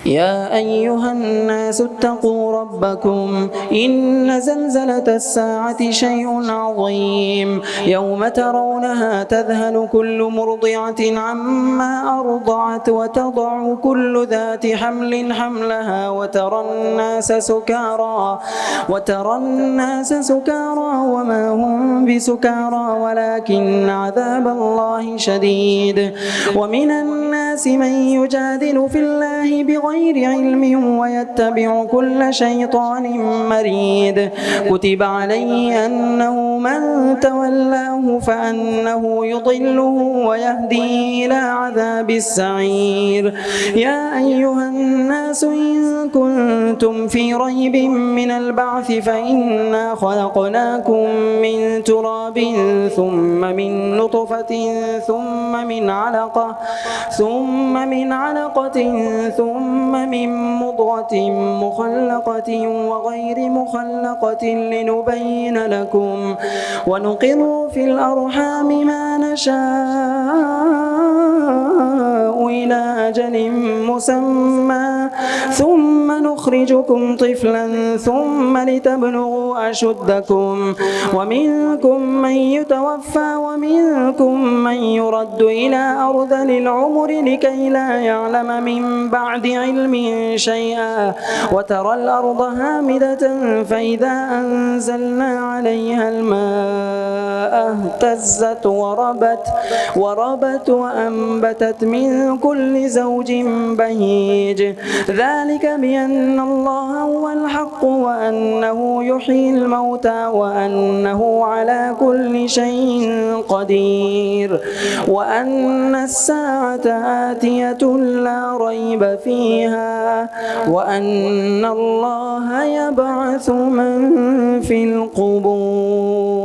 يا أيها الناس اتقوا ربكم إن زلزلة الساعة شيء عظيم يوم ترونها تذهل كل مرضعة عما أرضعت وتضع كل ذات حمل حملها وترى الناس سكارى وما هم بسكارى ولكن عذاب الله شديد ومن الناس من يجادل في الله بغير علم ويتبع كل شيطان مريد كتب عليه أنه من تولاه فأنه يضله ويهدي إلى عذاب السعير يا أيها الناس إن كنتم في ريب من البعث فإنا خلقناكم من تراب ثم من نطفة ثم من علقة ثم من مضغة مخلقة وغير مخلقة لنبين لكم ونقر في الأرحام ما نشاء إلى أجل مسمى ثم نخرجكم طفلا ثم لتبلغوا أشدكم ومنكم من يتوفى ومنكم من يرد إلى أرذل العمر لكي لا يعلم من بعد علم شيئا وترى الأرض هامدة فإذا أنزلنا عليها الماء اهتزت وربت وأنبتت من كل زوج بهيج ذلك بأن الله هو الحق وأنه يحيي الموتى وأنه على كل شيء قدير وأن الساعة آتية لا ريب فيها وأن الله يبعث من في القبور.